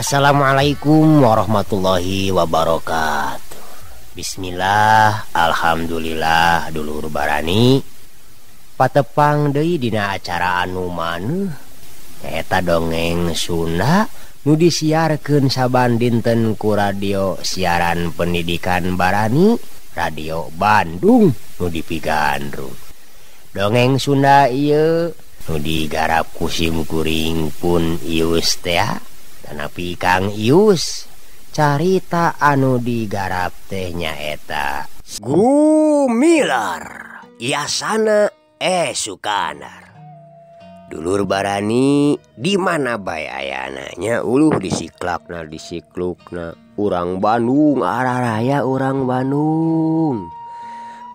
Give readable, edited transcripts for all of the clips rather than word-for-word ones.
Assalamualaikum warahmatullahi wabarakatuh. Bismillah, alhamdulillah, dulur barani patepang deui dina acara anu maneuh eta dongeng Sunda nu disiarkeun saban dinten ku radio siaran pendidikan barani Radio Bandung nu dipigandrung. Dongeng Sunda ieu nu digarap ku simkuring pun Ius teh tanapi Kang Ius carita anu digarap teh nyaeta Gumilar Iasana Sukandar. Dulur barani di mana bae ayananya uluh disiklakna disiklukna urang Bandung araraya urang Bandung.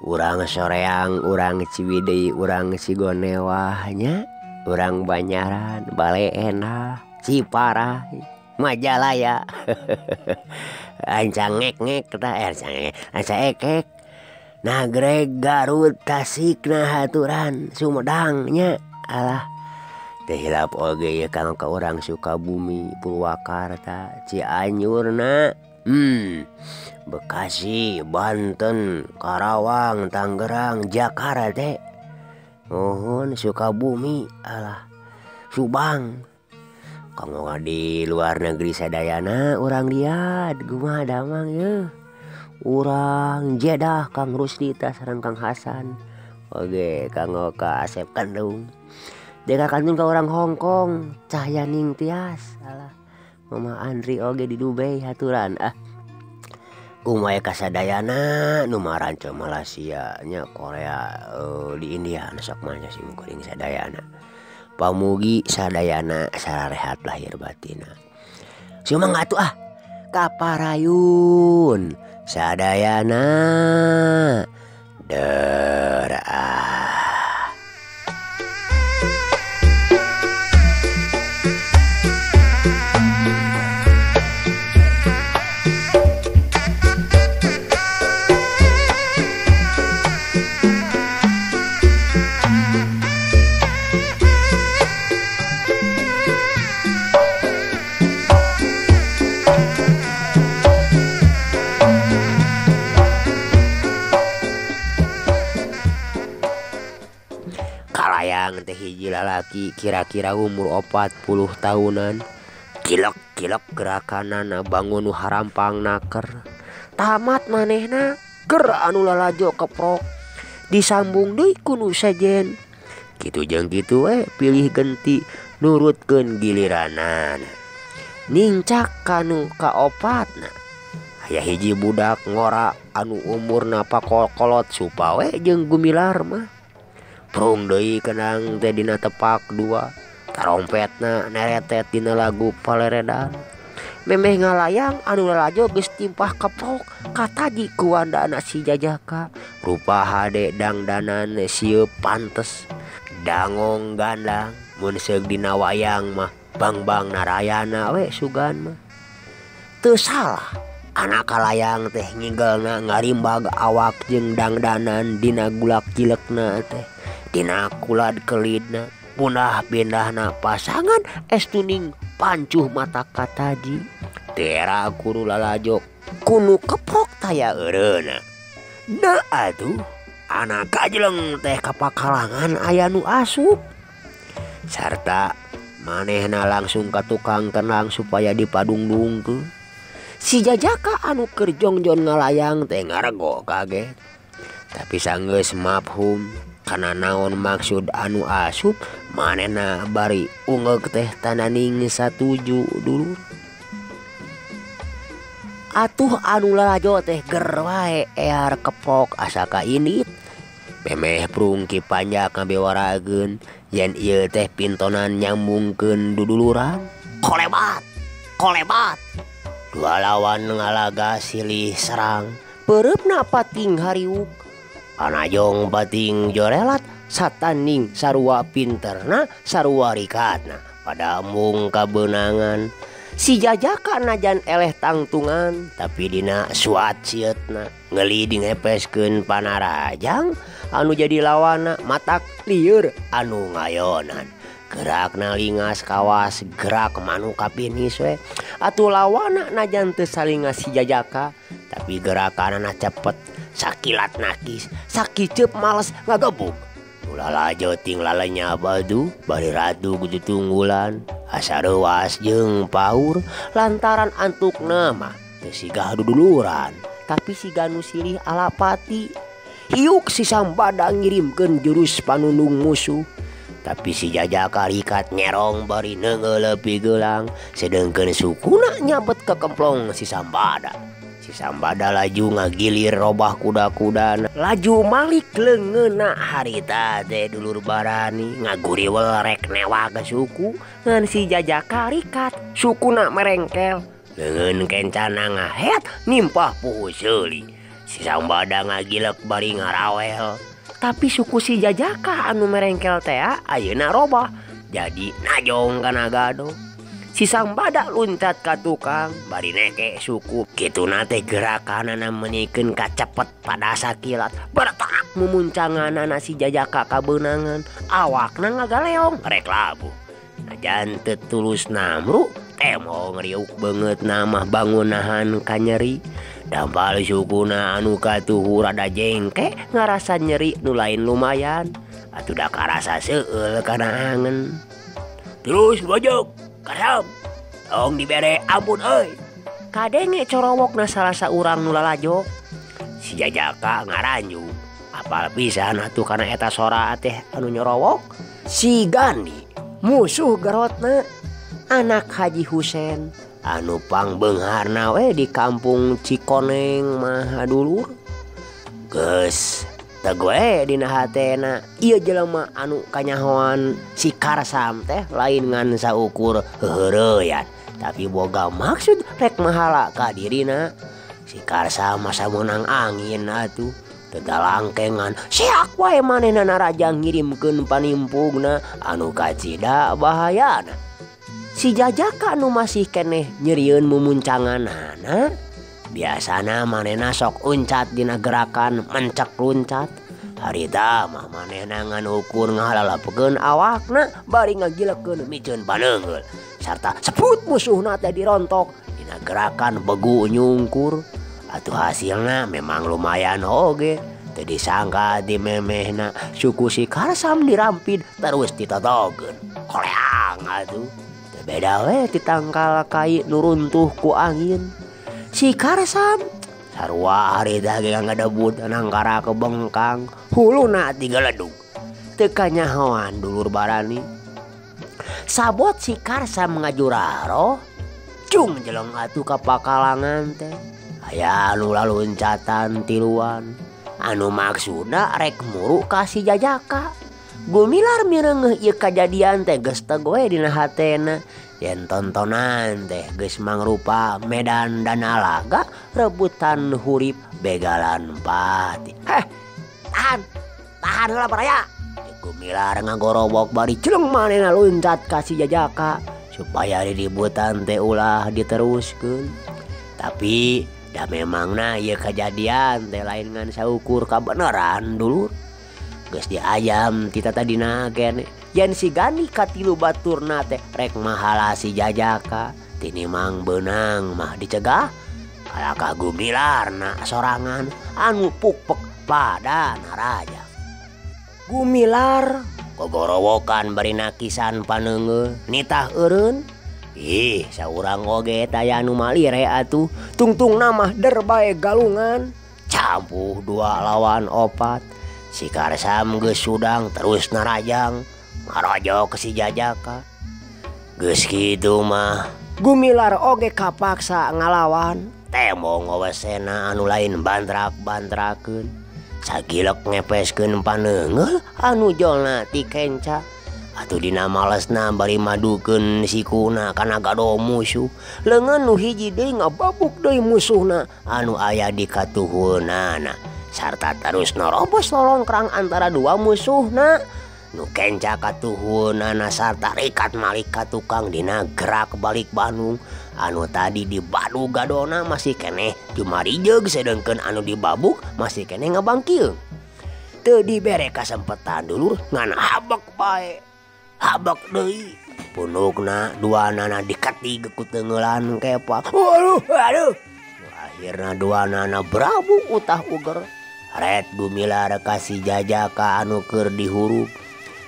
Urang Soreang, urang Ciwidey, urang Cigonewahnya, urang Banyaran, Baleena, Ciparah, Majalaya. Ancang ngek-ngek ta ancang ekek. Nagreg, Garut, Tasik, haturan Sumedangnya. Alah teh hilap oge ya kang ka urang Sukabumi, Purwakarta, Cianjurna, Bekasi, Banten, Karawang, Tangerang, Jakarta teh. Mohon Sukabumi, alah Subang. Kamu di luar negeri sadayana urang liat kumaha damang ye. Urang Jeddah Kang Rusdita sareng Kang Hasan. Oge Kang Oka Asep Kandung. Deka kantun ka urang Hongkong, Cahya Ningtyas, alah Mama Andri oge di Dubai haturan Kumaha kasadayana nu maranca Malaysia nya Korea di India sok mah sim kuring sadayana. Pamugi sadayana sararehat lahir batina. Sumangga atuh kaparayun sadayana deureah. Kalayang teh hiji lalaki kira-kira umur 40 tahunan. Kilek-kilek gerakanana bangun nu harampang naker. Tamat manehna ger anu lalajo keprok. Disambung deui ku nu sejen. Kitu jeung kitu pilih genti nurutkeun giliranana. Nincak kanu kaopatna. Aya hiji budak ngora anu umurna pakolkolot supawe jeung Gumilar mah. Prung deui kenang teh dina tepak 2. Tarompetna neretet dina lagu Paleredan. Memeh ngalayang anu lalajo geus timpah keprok kataji ku wandana si Jajaka. Rupa hade dangdanan sieup pantes. Dangong gandang mun seug dina wayang mah Bang-Bang Narayana we sugan mah. Teu salah anak kalayang teh ngigelna ngarimbag awak jeung dangdanan dina gulak cilekna teh. Dina kulad kelidna punah bindahna pasangan estuning pancuh mata kataji. Tera guru lalajo kunu keprok taya eureuna. Da atuh anak kajleng teh kapakalangan aya nu asup. Sarta manehna langsung ka tukang kenang supaya dipadungdungkeun. Si Jajaka anu keur jongjon ngalayang teh ngarego kaget. Tapi sanggeus mafhum kana naon maksud anu asup manehna bari ungeg teh tananing satuju dulu. Atuh anu lalajo teh ger wae ear keprok asa kainit. Memeh prung ki panjak ngabewarageun yen ieu teh pintonan nyambungkeun duduluran. Kolebat. Dua lawan ngalaga silih serang. Pereupna pating hariuk. Anajong pating jorelat satanding sarua pinterna sarua rikatna pada embung kabeunangan. Si Jajaka najan eleh tangtungan tapi dina suat sieutna ngeuli dingepeskeun Panarajang anu jadi lawana matak lieur anu ngayonan. gerak nalingas kawas gerak manu kapinis we atuh lawana najan teu salingas si Jajaka tapi gerakanana cepet sakilat nakis sakicep males ngagebuk ulala joting lalanya badu bari radu kudu tunggulan asa reuas jeung paur lantaran antukna mah teu sigah duduluran tapi siga nu silih alapati hiuk si Sambada ngirimkeun jurus panundung musuh tapi si Jajaka rikat nyerong bari neungeulepi gelang sedengkeun sukuna nyabet ke kemplong si Sambada. Si Sambada laju ngagilir robah kuda-kuda laju malik leungeuna harita teh dulur barani ngaguriwel rek newa ke suku ngan si Jajaka rikat sukuna merengkel leungeun kencana ngahet nimpah puhu seuli si Sambada ngagilek bari ngarawel tapi suku si Jajaka anu merengkel teh ayeuna robah jadi najong kana gado si Sambada luncat ka tukang bari neke suku kituna teh gerakanana menikeun kacepet pada sakilat bertak mumuncanganana si Jajaka kabeunangan awakna ngagaleong rek labuh najan teu tulus namru temo ngeriuk beungeut namah bangunahan ka nyeri dampal sukuna anu katuhu rada jengke ngarasa nyeri nu lain lumayan atuh da karasa seueul kana angen terus bojok Karam tong dibere ampun euy kadenge corowokna salah saurang nu lalajok si Jajaka ngaranju apal pisan atuh kana eta sora teh anu nyorowok si Gani musuh garotna anak Haji Husen anu pangbeungharna we di kampung Cikoneng mah dulur geus tegue dina hatena ieu jelema anu kanyahoan si Karsam teh lain ngan saukur heureuyan tapi boga maksud rek mahala ka dirina si Karsam masa menang angin atuh tegalangkengan siak wae manehna raja ngirimkeun panimpugna anu kacida bahayana si Jajaka anu masih keneh nyerieun mumuncanganana biasana manehna sok uncat dina gerakan mencek luncat harita mah manehna ngan ukur ngahalalapkeun awakna bari ngagilekeun miceun paneungeul sarta seput musuhna teh dirontok dina gerakan begu nyungkur atuh hasilna memang lumayan oge teu disangka di memehna suku si Karsam dirampid terus ditotogeun koleang atuh teu beda we ditangkal kai nu runtuh ku angin si Karsam sarua harita ge ngadebut nangkara ke bengkang huluna digeledug teu kanyahoan dulur barani sabot si Karsam ngajuraro cung jeleng atuh ka pakalangan teh aya anu laluncatan tiluan anu maksudna rek muru ka si Jajaka gumilar mireungeuh ieu kajadian teh geus tegoe dina hatena yen tontonan teh geus mangrupa medan dana laga rebutan hurip begalan pati tahan heula baraya gumilar ngagorobok bari celeng manehna luncat ka si Jajaka supaya diributan teh ulah diteruskeun tapi da memangna ieu kajadian teh lain ngan saukur kabeneran dulur geus diayam tita tadina kene yen si Gani katilu baturna teh rek mahala si Jajaka tinimang beunang mah dicegah kalaka gumilarna sorangan anu pukpek pada naraja gumilar gogorowokan bari nakisan paneungeul nitah eureun ih saurang oge taya anu malire atuh tungtung namah derbae galungan campuh 2 lawan 4 si Karsam geus sudang terus narajang ngarajo ke si Jajaka geus kitu mah gumilar oge kapaksa ngalawan temo ngowesena anu lain bantrak-bantrakeun sagilek ngepeskeun paneungeul anu jolna ti kenca atuh dina malesna bari madukeun sikuna kana gado musuh leungeun nu hiji deui ngababuk deui musuhna anu aya di katuhunana sarta terus norobos lolongkrang antara 2 musuhna nu kenca katuhunana sarta rikat malik ka tukang dina gerak balik Bandung anu tadi di badu gadona masih keneh jumarijeg sedengkeun anu dibabuk masih keneh ngabangkieung teu dibere kasempetan dulur ngan habek bae habak deui. Punukna duanana dikati ku tengeulan kepa. Aduh. Akhirna duanana berabung utah uger. Ret Gumilar kasih jajaka anu keur dihurup.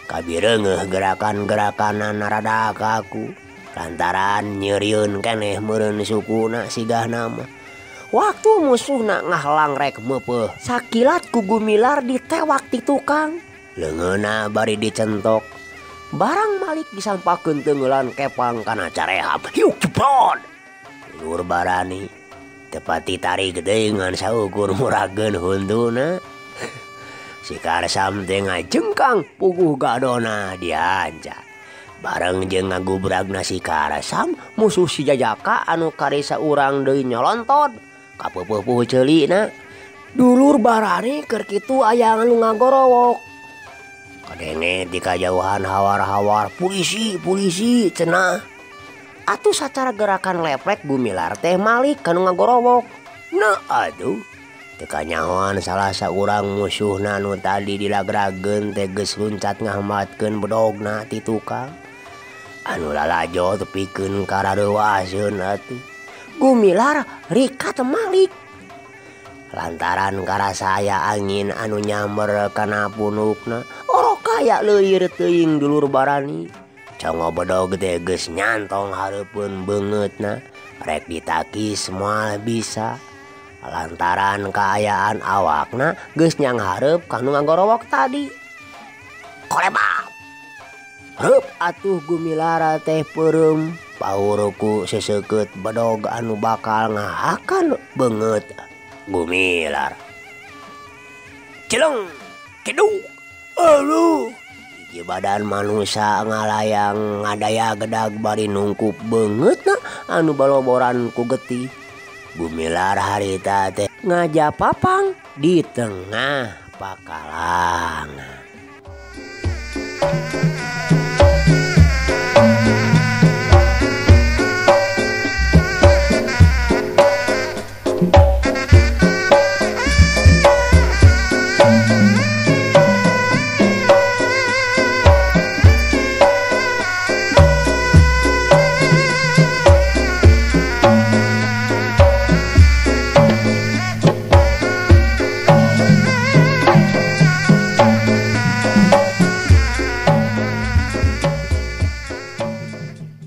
Kabireungeuh gerakan-gerakanana rada kaku. Lantaran nyerieun keneh meureun sukuna sigahna mah. Waktu musuhna ngahlang rek meupeuh, sakilat ku Gumilar ditewak ti tukang. Leungeunna bari dicentok. Barang Malik disampakeun tengeulan kepang kana carehap. Hiuk ceprot. Lur Barani tepati tarik deui ngan saukur murageun huntuna. Si Karsam teh ngajengkang puguh gadona dianja. Bareng jeung ngagubragna si Karsam, musuh si Jajaka anu karisa urang deui nyolontod ka peupuh ceulina. Dulur Barani keur kitu aya anu ngagorowok. Kadenge di kajauhan hawar-hawar, polisi cenah. Atuh sacara gerakan leplek Gumilar teh Malik kanu ngagorowok. Nah aduh, teu kanyahoan salah saurang musuhna nu tadi dilagrageun teh geus luncat ngahambatkeun bedogna ti tukang. Anu lalajo tepikeun karadeuaseun atuh. Gumilar rikat Malik. Lantaran karasa aya angin anu nyamber kana punukna, orok kaya leuwir teuing dulur Barani. Congo bedog teh geus nyantong hareupeun beungeutna, rek ditakis moal bisa. Lantaran kaayaan awakna geus nyang hareup kanu ngagorowok tadi. Kolebak. Reup atuh Gumilar teh peureum paurku seseukeut bedog anu bakal ngahakan beungeut Gumilar. Celeng, keduk, aduh. Hiji badan manusia ngalayang ngadaya gedag bari nungkup beungeutna anu baloboran ku getih. Gumilar harita teh ngajapapang di tengah pakalangan.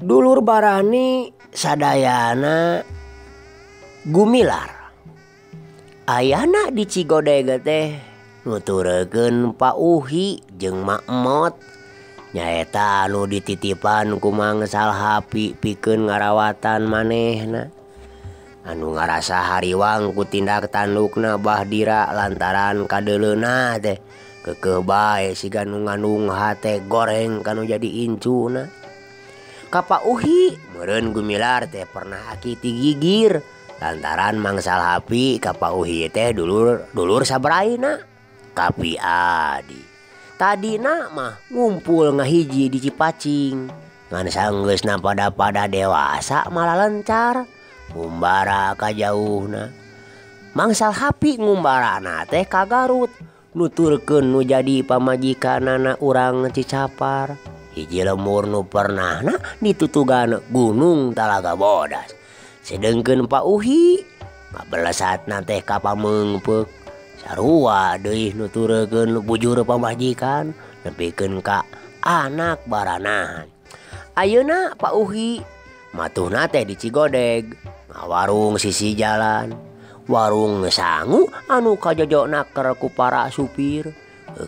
Dulur Barani sadayana Gumilar ayana di Cigodeg teh nutureukeun Pak Uhi jeung Mak Emot nyaeta anu dititipan ku Mang Salhapi pikeun ngarawatan manehna. Anu ngarasa hariwang ku tindak tandukna Bahdira lantaran kadeuleuna teh keukeuh bae siga nu ngandung hate goreng kanu jadi incuna. Ka Pak Uhi meureun Gumilar teh pernah akiti gigir lantaran Mang Salhapi ka Pak Uhi teh dulur sabaraina. Kapi adi tadina mah ngumpul ngahiji di Cipacing ngan sanggeusna pada dewasa malah lencar ngumbara ka jauhna. Mang Salhapi ngumbarana teh ka Garut nuturkeun nu jadi pamajikanana urang Cicapar. Hiji lemur nu pernahna ditutugan Gunung Talaga Bodas. Sedengkeun Pak Uhi ngabelesatna teh ka Pameungpeuk. Sarua deui nuturkeun bujur pamajikan nepikeun ka anak baranahan. Ayeuna Pak Uhi matuhna teh di Cigodeg, ngawarung sisi jalan. Warung sangu anu kajojona keur ku para supir.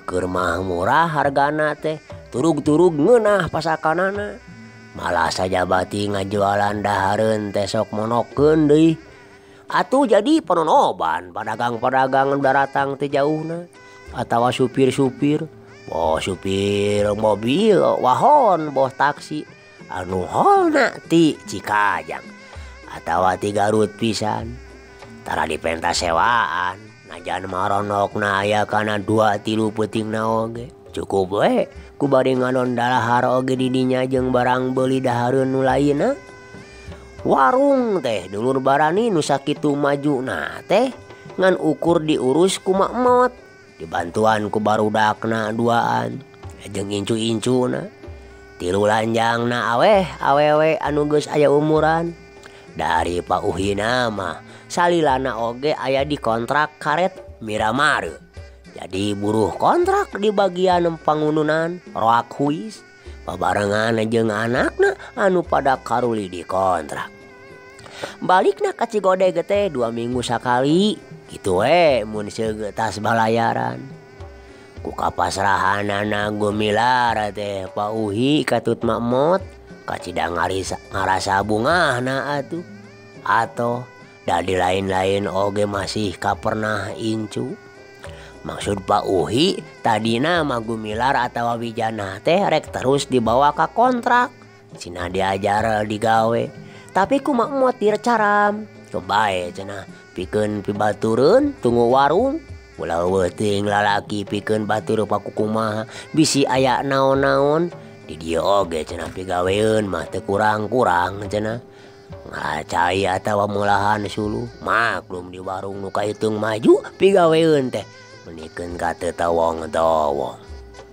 Keur mah murah hargana teh. Turug-turug ngeunah pasakanana. Malah sajabati ngajualan dahareun teh sok monokeun deui. Atuh jadi panonoban padagang-padagang daratang teh jauhna atawa supir-supir. Boh supir mobil wahon boh taksi anu holna ti Cikajang atawa ti Garut pisan. Tara dipentas sewaan najan maronokna aya kana 2-3 peutingna oge. Cukup we ku bade ngadon dalahar oge di dinya jeung barang beuli dahareun nu lainna. Warung teh dulur Barani nu sakitu majuna teh ngan ukur diurus ku Mak Emot, dibantuan ku barudakna duaan jeung incu-incuna. Tilu lanjang na awewe anu geus aya umuran. Dari Pak Uhina mah salilana oge aya di kontrak karet Miramar. Jadi buruh kontrak di bagian pangununan roak huis babarengan jeung anakna anu pada karuli di kontrak. Balikna ka Cigode teh 2 minggu sakali kitu we mun seugetas balayaran. Ku kapasrahanana Gumilar teh Pak Uhi katut makmot kacida ngarasa bungahna atuh. Atau dari lain-lain oge masih kapernah incu. Maksud Pak Uhi tadina mah Gumilar atawa Wijana teh rek terus dibawa ke kontrak. Cina diajar digawe. Tapi ku makmot direcaram. Kebae cenah pikeun pibatureun tunggu warung. Ulah weuting lalaki pikeun batur paku kumaha bisi aya naon-naon. Di dieu oge cenah pigaweun mah teu kurang-kurang cenah. Ngacai atawa mulahan suluh maklum di warung nu kahitung maju pigaweun teh menikeun ka teu tawong-tawong.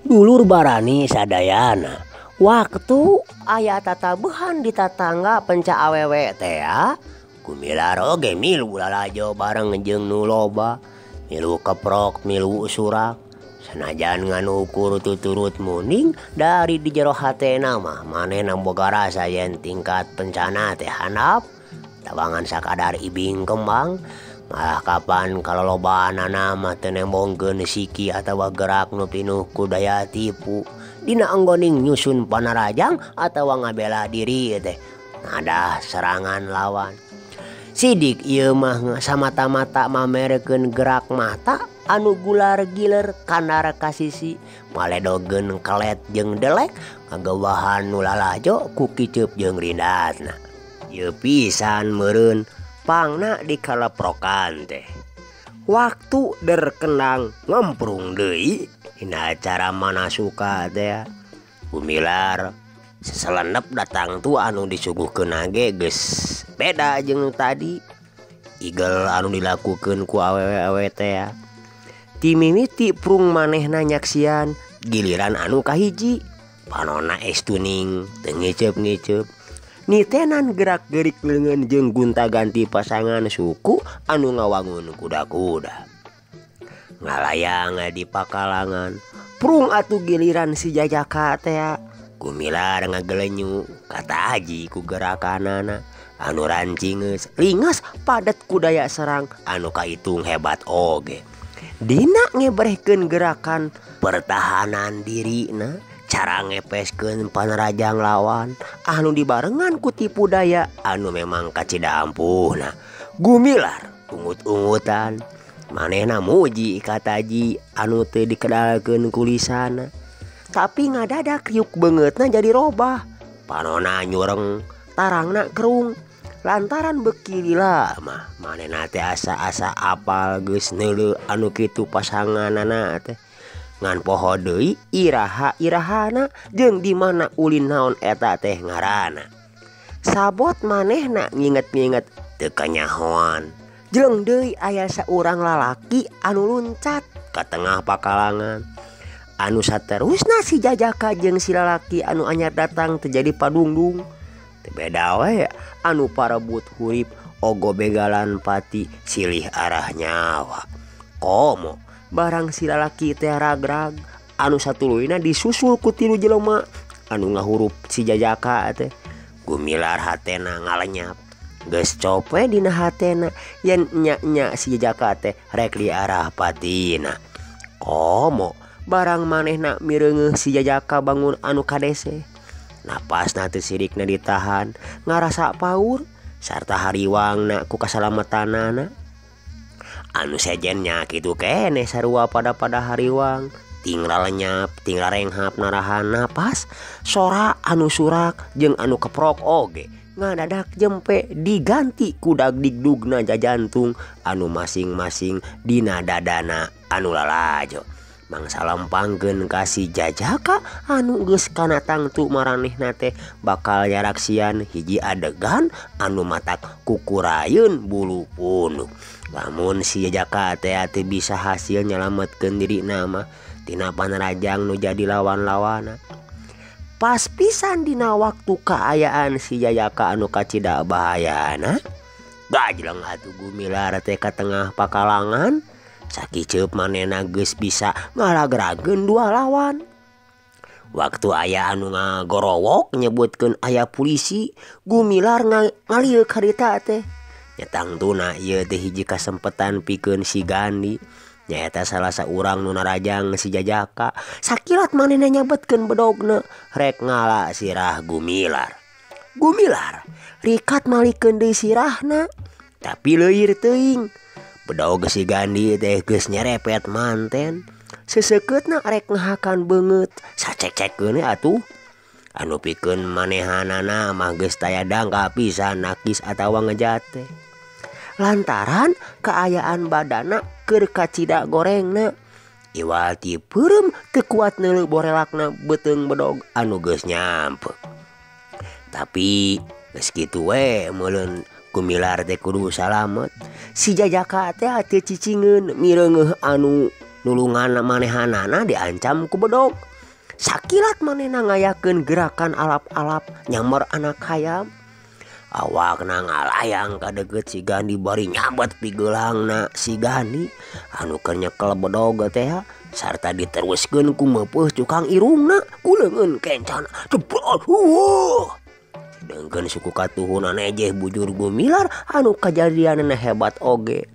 Dulur barani sadayana waktu aya tatabuhan di tatangga penca awewe teh ya. Gumilar oge milu lalajo bareng jeung nu loba, milu keprok, milu surak. Sanajan nganu ukur tuturut muning dari di jero hatena mah manehna boga rasa yen tingkat pencana teh handap tabangan sakadar ibing kembang. Malah kapan kalolobaanana mah teu nembongkeun siki atawa gerak nu pinuh ku daya tipu dina anggoning nyusun panarajang atawa ngabela diri teh ngadah serangan lawan. Sidik ieu mah samata-mata mamerekeun gerak mata anu gular giler kandar kasisi maledogeun kelet jeung delek ngagewahan nu lalajo ku kiceup jeung rindatna. Ieu pisan meureun pangna dikaleprokan teh. Waktu derkenang ngemprung deui dina acara manasuka teh. Gumilar seselendep datang tu anu disuguhkeun age geus beda jeung tadi. Igel anu dilakukeun ku awewe teh ya. Timimiti prung manehna nyaksian giliran anu kahiji. Panonna estuning teu ngiceup-ngiceup. Nitenan gerak-gerik leungeun jeung gonta-ganti pasangan suku anu ngawangun kuda-kuda. Ngalayang di pakalangan. Prung atuh giliran si Jajaka teh ya. Gumilar ngagelenyu kata Haji ku gerakanana anu rancingeus ringas padet kudaya serang anu kahitung hebat oge. Dina ngebrehkeun gerakan pertahanan dirina cara ngepeskeun panerajang lawan anu dibarengan ku tipu daya anu memang kacida ampuhna. Gumilar ungut-ungutan manehna muji kata Haji anu teu dikedalkeun ku lisanna. Tapi ngadadak riuk beungeutna jadi robah. Panona nyureng, tarangna kerung. Lantaran beki lila mah manehna teh asa-asa apal geus neuleuh anu kitu pasanganana teh. Ngan poho deui iraha-irahana jeung di mana ulin naon eta teh ngaranna. Sabot manehna nginget-nginget teu kanyahoan. Jeung deui aya saurang lalaki anu luncat ka tengah pakalangan. Anu saterusna si Jajaka jeung si lalaki anu anyar datang terjadi padungdung. Teu beda we anu parebut hurip ogo begalan pati silih arah nyawa. Komo barang si lalaki teh ragrag anu satuluyna disusul ku tilu jelema anu ngahurup si Jajaka teh. Gumilar hatena ngalenyap. Geus cope dina hatena yen nya-nya si Jajaka teh rek li arah patina. Komo barang manehna mireungeuh si Jajaka bangun anu kadese. Napasna teu sirikna ditahan ngarasa paur sarta hariwangna ku kasalametanana. Anu sejennya kitu keneh sarua pada hariwang. Tinggal lenyap, tinggal renghap narahan napas. Sora anu surak jeung anu keprok oge ngadadak jempe diganti ku dagdigdugna jajantung anu masing-masing dina dadana anu lalajo. Mangsa lempangkeun ka si Jajaka anu geus kana tangtu maranehna teh bakal nyaraksian hiji adegan anu matak kukurayeun bulu punduk. Lamun si Jajaka teh teu bisa hasil nyalametkeun dirina mah tina panerajang nu jadi lawan-lawana. Pas pisan dina waktu kaayaan si Jayaka anu kacida bahayana, gajleng atuh Gumilar teh ka tengah pakalangan, sakiceup manehna geus bisa ngalagrageun dua lawan. Waktu aya anu ngagorowok nyebutkeun aya polisi, Gumilar ngalieu karita teh. Nyatangtuna ieu teh hiji kasempetan pikeun si Gandi. Nyaeta salah saurang nu narajang si Jajaka. Sakilat manehna nyabetkeun bedogna rek ngala sirah Gumilar. Gumilar rikat malikeun deui sirahna, tapi leuwir teuing. Bedog si Gandi teh geus nyerepet manten. Seseukeutna rek ngahakan beungeut, sacek-cekeun atuh. Anu pikeun manehanana mah geus taya dangka pisan nakis atawa ngejate. Lantaran keayaan badana keur kacida gorengna. Iwal ti peureum teu kuat neuleuh borelakna beuteung bedog anu geus nyampe. Tapi geus kitu we meuleun Gumilar teh kudu salamet. Si Jajaka teh teu cicingeun mireungeuh anu nulungan manehanana diancam ku bedog. Sakilat manehna ngayakeun gerakan alap-alap nyamar anak hayam. Awakna ngalayang ka deukeut si Gandi bari nyabet pigeulangna si Gandi anu keur nyekel bedog teh sarta diteruskeun ku meupeuh cukang irungna ku leungeun kencana ceprot. Sedengkeun suku katuhunan ejeh bujur Gumilar anu kajadianna hebat oge.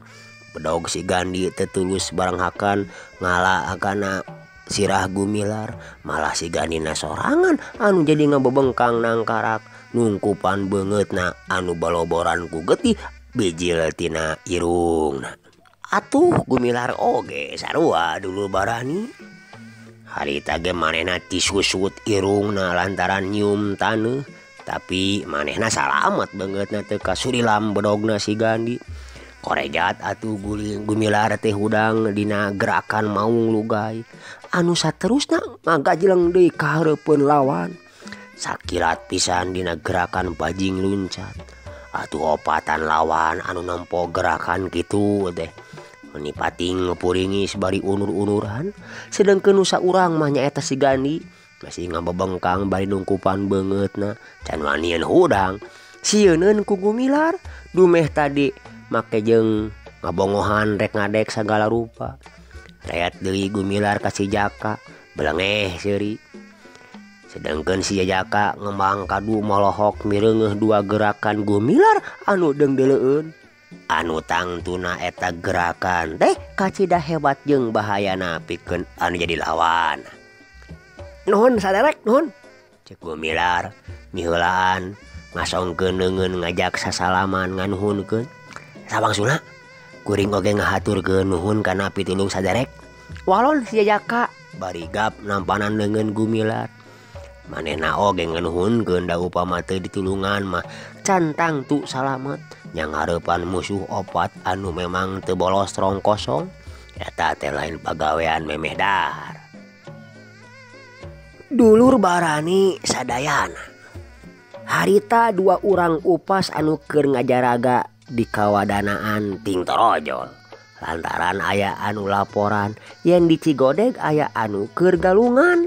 Bedog si Gandi teu tulus baranghakan ngalahakana sirah Gumilar, malah si Gandina sorangan anu jadi ngabebengkang nangkarak nungkupan beungeutna anu baloboran ku getih bijil tina irungna. Atuh Gumilar oge sarua dulu barani. Harita ge manehna tisusut irungna lantaran nyium taneuh, tapi manehna salamet beungeutna teu kasurilam bedogna si Gandi. Korejat atuh Gumilar teh hudang dina gerakan maung lugay anu saterusna ngagajleng deui ka hareupeun lawan. Sakilat pisan dina gerakan bajing luncat. Atuh opatan lawan anu nempo gerakan kitu teh menipating ngepuringi sabari unur-unuran, sedengkeun nu saurang mah nyaeta si Gandi masih ngabebengkang bari nungkupan beungeutna can wanieun hudang sieuneun ku Gumilar dumeh tadi make jeung ngabongohan rek ngadek sagala rupa. Reat deui Gumilar ka si Jaka belengeh seuri. Sedengkeun si Jaka ngembang kadu molohok mireungeuh dua gerakan Gumilar anu deungdeleueun. Anu tangtuna eta gerakan teh kacida hebat jeung bahayana pikeun anu jadi lawan. Nuhun saderek nuhun, cek Gumilar miheulaan ngasongkeun leungeun ngajak sasalaman nganuhunkeun. Sabangsuna kuring oge ngahaturkeun nuhun kana pitulung saderek. Walon si Jaka bari gap nampanan leungeun Gumilar. Manehna oge nganuhunkeun da upama teu ditulungan mah cantang tu salamet nya ngareupan musuh opat anu memang teu bolos rong kosong. Eta teh lain pagawean memeh dahar. Dulur barani sadayana. Harita dua urang upas anu keur ngajaraga di kawadanaan ting torojol. Lantaran aya anu laporan yen di Cigodeg aya anu keur galungan.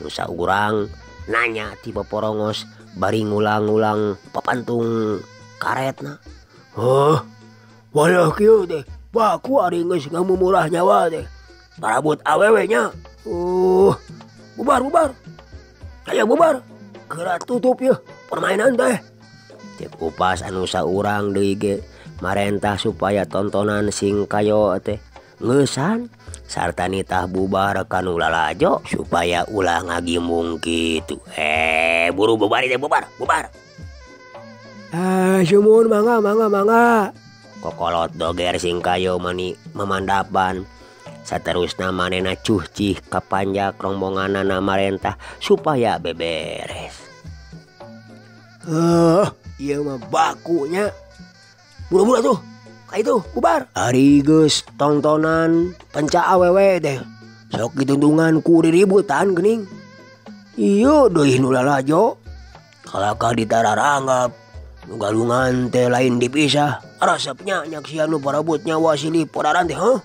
Nu saurang nanya ti Poporongos bari ngulang-ulang papantung karetna. Wayah kieu teh baku ari geus ngamumurah nyawa teh. Parabot awewe nya. Bubar. Aya bubar. Geura tutup yeuh permainan teh. Cek upas anu saurang deui ge marentah supaya tontonan sing kayo teh ngeusan sarta nitah bubar kanu lalajo supaya ulah ngagimbung kitu. Buru bubar teh bubar. Sumun mangga. Kokolot doger sing kayo mani memandapan. Saterusna manehna cuhcih ka panjak rombonganna marentah supaya beberes. Ieu mah bakunya. Buru-buru atuh. Ka itu bubar. Ari geus tontonan penca awewe teh. Sok ditundungan ku riributan geuning. Ieu deui nu lalajo. Kalaka ditararanggap. Nu galungan teh lain dipisah. Resepnya nyak sia nu parabot nyawa silih podaran teh heuh.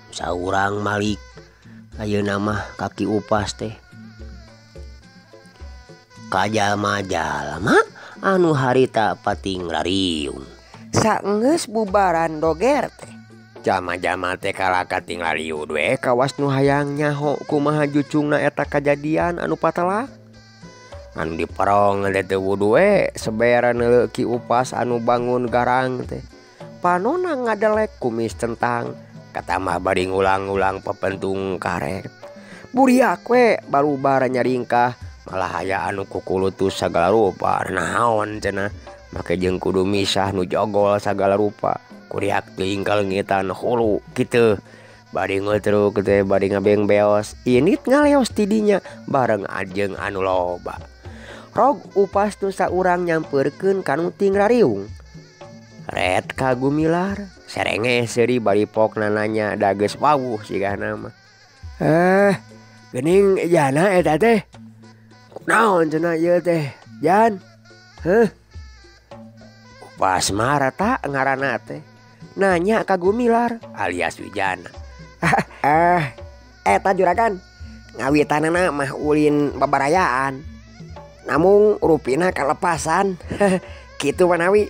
Saurang Malik ayeuna mah kaki upas teh. Kajama-jalma anu harita pating lariung. Saenggeus bubaran doger teh. Jama-jama teh kalaka ting lariung we kawas nu hayang nyaho kumaha jucungna eta kajadian anu patelak. Anu diperong teh wudu we seberan ki upas anu bangun garang teh. Panona ngadelek kumis tentang kata mah bari ngulang-ulang pepentung karet. Buriak we barubar nyaringkah malah aya anu kukulutus sagala rupa naon cenah make jeung kudu misah nu jogol sagala rupa kuriak teuing kalengitan hulu kitu bari ngeutruk teh bari ngabeng beos init ngaleos tidinya bareng ajeng anu loba rog upas nu saurang nyampeurkeun kanu ting rariung ret ka Gumilar serenge seuri bari pokna nanya dageus wawuh sigana mah geuning jana eta teh naon cenah ieu teh jan upas marah tak ngaranna teh nanya ka Gumilar alias Wijana Eta juragan ngawitanana mah ulin babarayaan namung rupina kalepasan kitu manawi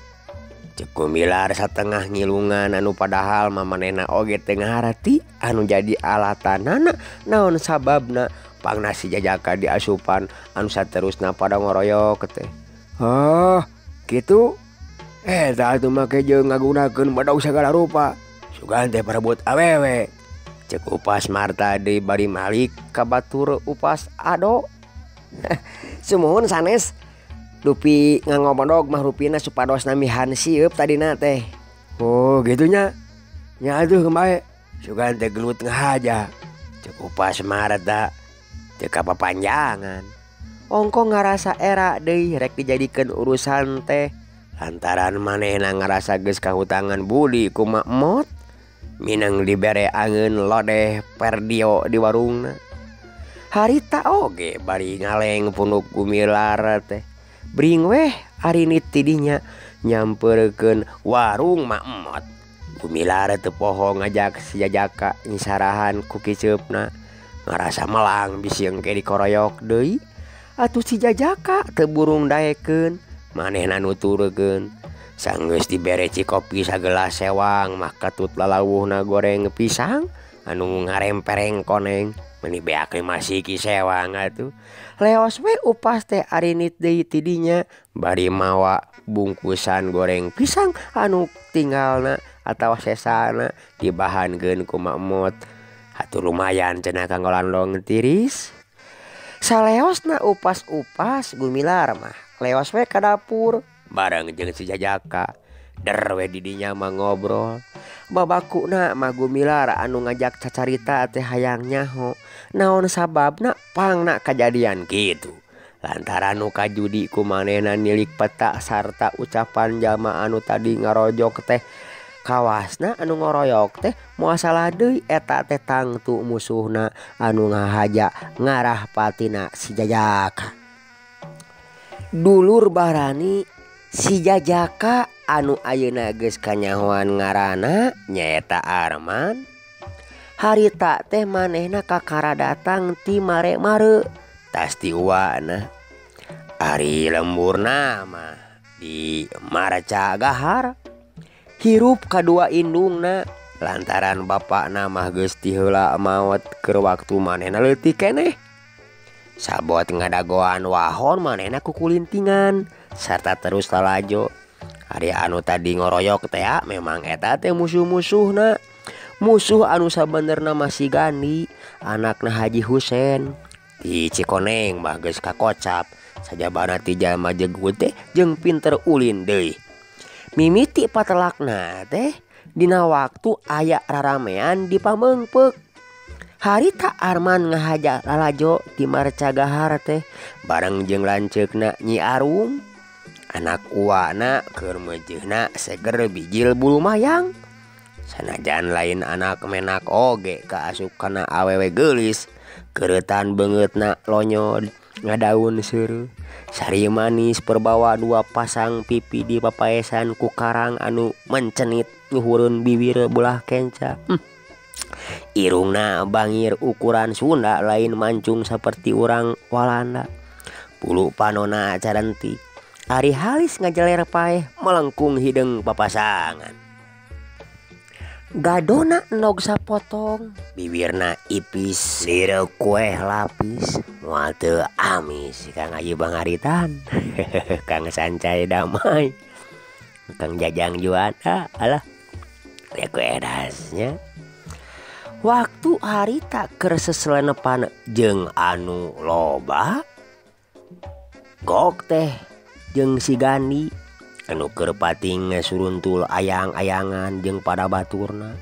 cek Gumilar satengah ngilungan anu padahal mamanena oge teu ngaharati anu jadi alatanana naon sababna pangna si Jajaka diasupan anu saterusna pada ngoroyok teh. Oh gitu eta atuh make jeung ngagunakeun badau sagala rupa sugan teh parebut awewe cek upas Marta deui bari malik ka batur upas ado. Sumuhun sanes dupi ngangomodog mah rupina supados namihan sieup tadina teh. Oh gitunya nya atuh kembae sugan teh gelut ngahaja cek upas Marta cek papanjangan ongko ngarasa era deui rek dijadikeun urusan teh lantaran manehna ngarasa geus kahutangan budi ku Mak Mot minang dibere angeun lodeh perdio di warungna. Harita oge bari ngaleng punuk Gumilar teh bring weh arinit tidinya nyampeurkeun warung Mak Mot. Gumilar teu poho ngajak si Jajaka ngisarahan ku kiceupna ngarasa melang bisi engke dikoroyok deui atuh si Jajaka teu burung daekeun manehna nuturkeun sanggeus dibere cikopi sagelas sewang mah katut lalawuhna goreng pisang anu ngarempereng koneng meuni beak masih ki sewang atuh leos we upas teh arinit deui tidinya bari mawa bungkusan goreng pisang anu tinggalna atawa sesana dibahankeun ku Mak Mot atuh lumayan cenah kanggo landong tiris. Saleosna upas-upas Gumilar mah leos we ka dapur bareng jeung si Jajaka der we didinya mah ngobrol babakuna mah Gumilar anu ngajak cacarita teh hayang nyaho naon sababna pangna kajadian kitu lantaran nu kajudi ku manehna nilik peta sarta ucapan jalma anu tadi ngarojok teh kawasna anu ngoroyok teh moal salah deui eta teh tangtu musuhna anu ngahaja ngarah patina si Jajaka. Dulur barani si Jajaka anu ayeuna geus kanyahoan ngaranna nyaeta Arman. Harita teh manehna kakara datang ti mare-mare tas ti uwana. Ari lemburna mah di Marca Gahar. Hirup kadua indungna lantaran bapakna mah geus ti heula maot keur waktu manehna leutik keneh. Sabot ngadagoan wahon manehna kukulintingan sarta terus lalajo. Ari anu tadi ngoroyok teh memang eta teh musuh-musuhna. Musuh anu sabenerna masih Gandi anakna Haji Husen di Cikoneng mah geus kakocap sajabana ti jalma jegut teh jeung pinter ulin deui. Mimiti patelakna teh dina waktu aya raramean di Pameungpeuk. Harita Arman ngahaja lalajo di Marca Gahar teh bareng jeung lanceukna Nyi Arum. Anak uwana keur meujeuhna seger bijil bulu mayang. Sanajan lain anak menak oge kaasup kana awewe geulis keuretan beungeutna lonyod ngadaun seureut. Sari manis perbawa dua pasang pipi di papaesan ku karang anu mencenit nyuhureun bibir belah kenca. Irungna bangir ukuran Sunda lain mancung seperti urang Walanda. Pulu panona carentik ari halis ngajeler paeh melengkung hideng papasangan. Gadona nog sapotong bibirna ipis lireu kue lapis moal teu amis Kang Ayu Bangaritan. Kang Sancai Damai Kang Jajang Juanda alah ya kue dasnya. Waktu harita keur seselenepan jeung anu loba gok teh jeung si Gani anu keur pating suruntul ayang-ayangan jeung pada baturna.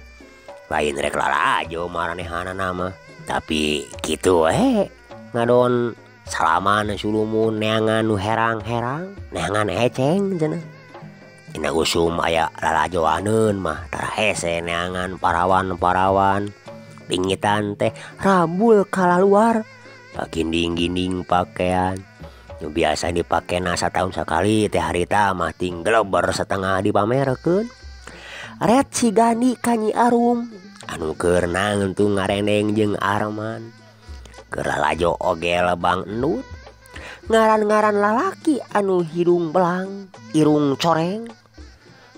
Lain rek lalajo maranehanna nama tapi kitu we ngadon salaman sulumun neangan nu herang-herang neangan eceng cenah. Dina usum aya lalajoaneun mah tara hese neangan parawan-parawan pingitan teh rabul kalaluar pakinding-ginding pakaian nu biasa dipake nasa tahun sekali teh harita mah ting geleber setengah dipamerkeun. Ret si Gani ka Nyi Arum anu keur nangtung ngareneng jeung Arman keur lalajo oge lebang endut ngaran-ngaran lalaki anu hidung belang irung coreng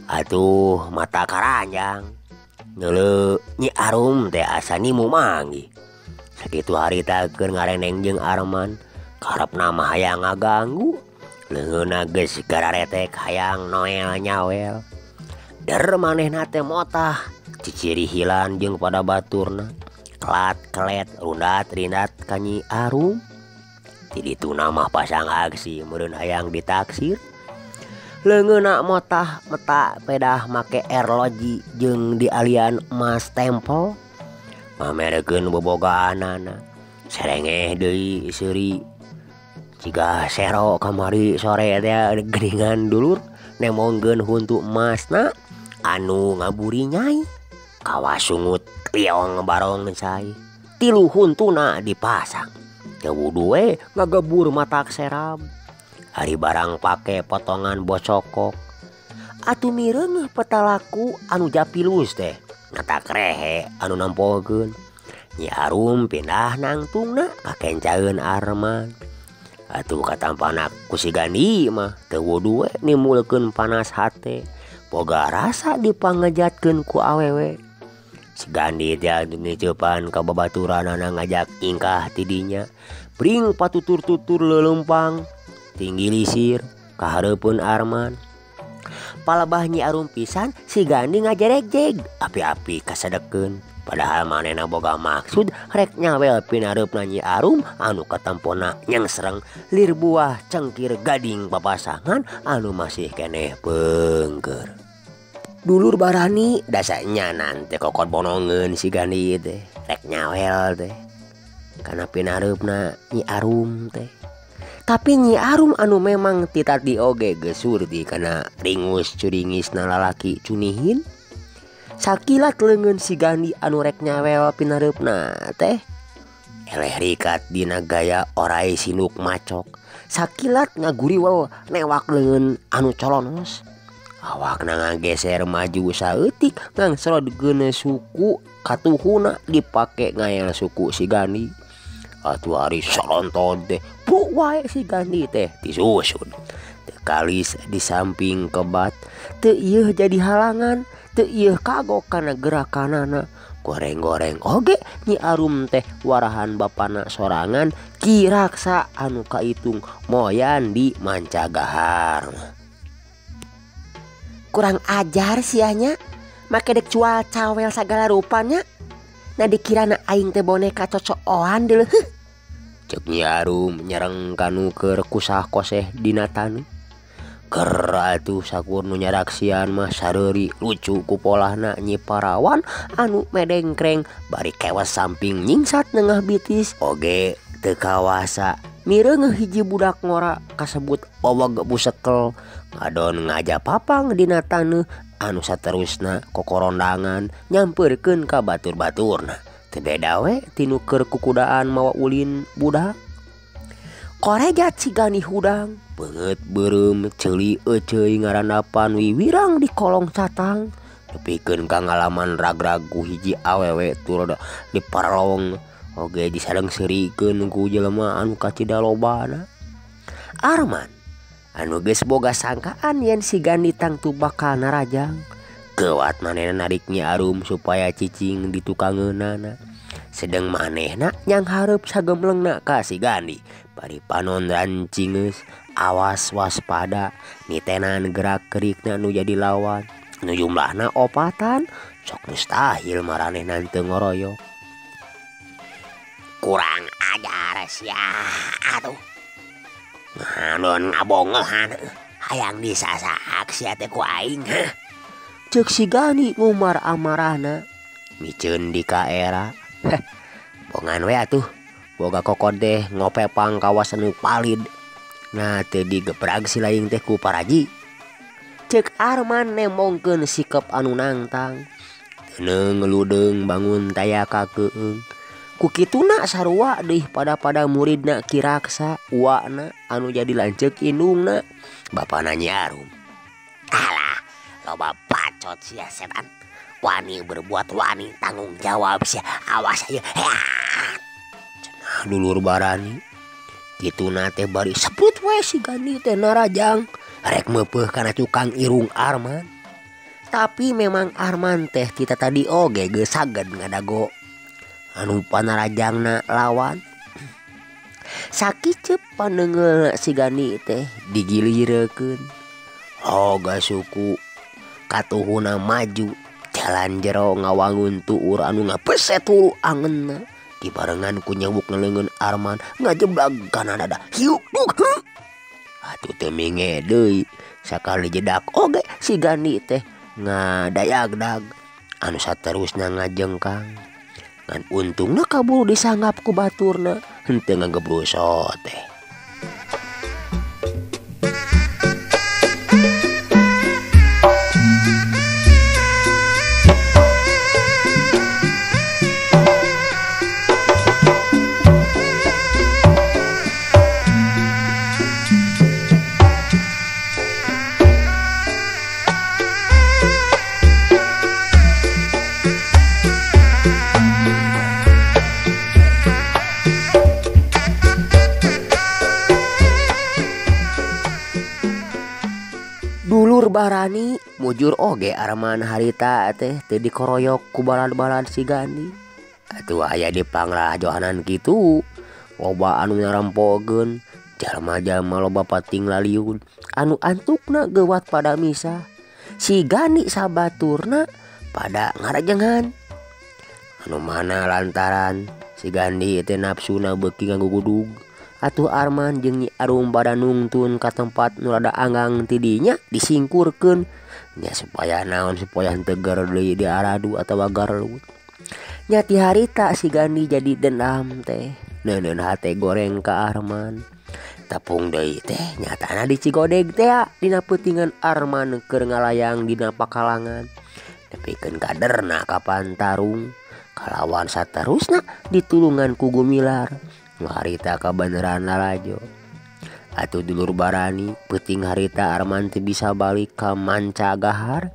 atuh mata karanjang ngeuleuh Nyi Arum teh asa nimu manggi. Sakitu harita keur ngareneng jeung Arman karepna mah hayang ngaganggu leungeunna geus gararetek hayang noel nyawel. Der manehna teh motah ciciri hilan jeung pada baturna kelat-kelet rundat-rindat ka Nyi Arum. Ti dituna mah pasang aksi meureun hayang ditaksir. Leungeunna motah meta pedah make erloji jeung dialian emas tempel mamerekeun bobogaanana serengeh deui seuri ciga sero kamari sore teh geuningan dulur nemongkeun huntu emasna anu ngaburi Nyai kawasungut liong barong cai tilu huntuna dipasang teu wudu we ngagebur matak seram. Hari barang pake potongan bocokok atuh mireung petalaku anu japilus teh ngatak rehe anu nampokeun. Nyi Arum pindah nangtungna ka kencaeun Arman. Atuh katampana ku si Gani mah teu wudu we nimulkeun panas hate boga rasa dipangejatkeun ku awewe. Si Gani teh ngeuceupan ka babaturanana ngajak ingkah tidinya bring patutur-tutur lelempang tinggi lisir kahareupeun Arman. Palebah Nyi Arum pisan si Gani ngajereg-jeg api-api kasadekeun padahal manehna boga maksud rek nyawel pinareupna Nyi Arum anu katampona nyengsreng lir buah cengkir gading papasangan anu masih keneh peungkeur. Dulur barani dasanya nanti kokot bonongeun si Gani teh rek nyawel teh kana pinareupna Nyi Arum teh. Tapi Nyi Arum anu memang titati oge geus surti kana ringus curingisna lalaki cunihin. Sakilat leungeun si Gani anu rek nyawel pinareupna teh eleh rikat dina gaya orai sinuk macok. Sakilat ngaguriwel newak leungeun anu colonos. Awakna ngageser maju saeutik ngangsrodgeun suku katuhuna dipake ngael suku si Gani. Atuh ari solonton teh buk wae si Gani teh disusun teu kalis di samping kebat teu ieu jadi halangan teu ieu kagok kana gerakanana. Goreng-goreng oge Nyi Arum teh warahan bapana sorangan Ki Raksa anu kaitung moyan di Mancagahar. Kurang ajar sianya make dek cual cawel sagala rupanya. Nah dikirana aing teh boneka cocokan deuleuh. Cek Nyi Arum nyereng kanu keur kusah koseh dina tanu. Keur atuh sakur nu nyaraksian mah sareuri lucu ku polahna Nyi Parawan anu medengkreng bari kewas samping nyingsat nengah bitis oge teu kawasa. Mireung hiji budak ngora kasebut oweg busekel ngadon ngajapapang dina taneuh anu saterusna kokorondangan nyampeurkeun ka batur-baturna teu beda we tinu keur kukudaan mawa ulin budak. Korejat si Gani hudang beungeut beureum ceuli euceuy ngarandapan wiwirang di kolong catang nepikeun ka ngalaman ragrag ku hiji awewe tur diparalong oge disadeng seurikeun ku jelema anu kacida lobana. Arman anu geus boga sangkaan yen si Gani tangtu bakal narajang kewat manehna nariknya arum supaya cicing di tukangeunana. Sedeng manehna nyang hareup sagemlengna ka si Gani bari panon rancingeus awas waspada nitenan gerak-gerikna nu jadi lawan nu jumlahna opatan sok mustahil maranehna teu ngoroyok. Kurang ajar sia atuh. Ngadon ngabongehan hayang disasaak sia teh ku aing. Ceuk si Gani ngumar amarahna miceun di kaera. Bongan we atuh boga kokod teh ngopepang kawasan nu palid. Nah teu digeprag si laing teh ku paraji. Ceuk Arman nemongkeun sikep anu nangtang. Teuneuh ngeludeung bangun tayaka keung. Ku kituna sarua deui pada muridna Kiraksa uwana anu jadi lanceuk indungna. Bapana nyarum. Alah loba bacot sia setan. Wani berbuat wani tanggung jawab sia awas aja. Cenah dulur Barani kituna teh bari seput we si Gani teh narajang rek meupeuh kana tukang irung Arman. Tapi memang Arman teh kita tadi oge geus saged ngadago anu panarajangna lawan. Sakicep pandeungeul si Gani teh digilirekeun. Hoga suku katuhuna maju jalan jero ngawangun tuur anu ngapeset hulu angeunna dibarengan ku nyewuk neleungeun Arman ngajeblag kana dada hiuk duk. Atuh teu minge deui sakali jedak oge si Gani teh ngadayagdag anu saterusna ngajengkang ngan untungna kaburu disangap ku baturna henteu ngagebroso teh. Dulur Barani mujur oge Arman harita teh teu dikoroyok ku balad-balad si Gani. Atuh aya di pangrajohanan kitu loba anu ngarampogeun jalma-jalma loba pating laliun anu antukna geuwat pada misah. Si Gani sabaturna pada ngarajengan. Anu mana lantaran si Gani teh nafsuna beuki nganggo gudug. Atuh Arman jeung Nyi Arum pada nungtun ka tempat nu rada anggang ti dinya disingkurkeun nya supaya naon supaya henteu ger deui diaradu atawa garlut. Nya ti harita si Gani jadi dendam teh neuneun hate goreng ka Arman. Tepung deui teh nyatana di Cigodeg teh dina peutingan Arman keur ngalayang dina pakalangan nepikeun kaderna ka Pantarung kalawan saterusna ditulungan ku Gumilar. Harita kabeneran lalajo. Atuh dulur Barani peuting harita Arman teu bisa balik ka Mancagahar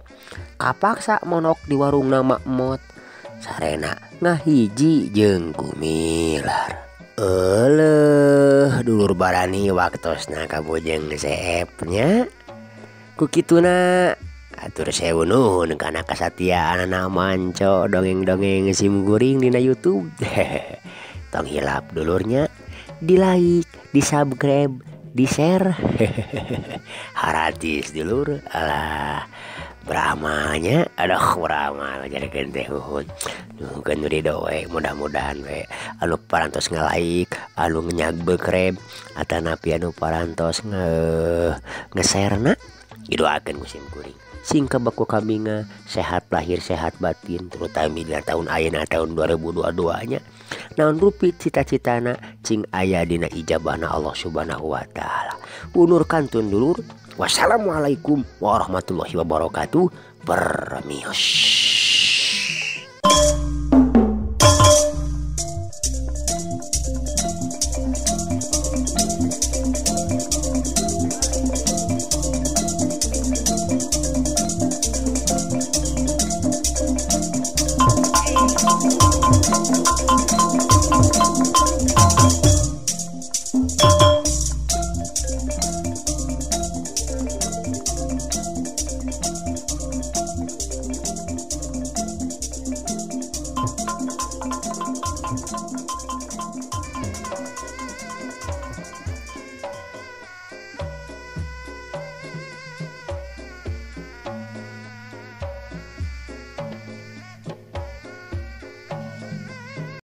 kapaksa monok di warungna Makmot sarena ngahiji jeung Gumilar. Euleuh dulur Barani waktosna kabujeng seepnya. Ku kituna atur sewu nuhun kana kasatiaanna Manco dongeng-dongeng simkuring dina YouTube. Tong hilap dulurnya di like, di subscribe, di share. Haratis dulur. Alah Brahmanya aduh Brahma jadi teh uhun nuhun ridho we mudah-mudahan we anu parantos ngalaik anu nyagbeukreb atanapi anu parantos nge-share-na didoakeun ku simkuring sing kabaku kabinga sehat lahir sehat batin terutama di tahun ayeuna tahun 2022 nya naon rupi cita-citana cing aya dina ijabahna Allah Subhanahu wa taala. Unur kantun dulur. Wassalamualaikum warahmatullahi wabarakatuh. Permios.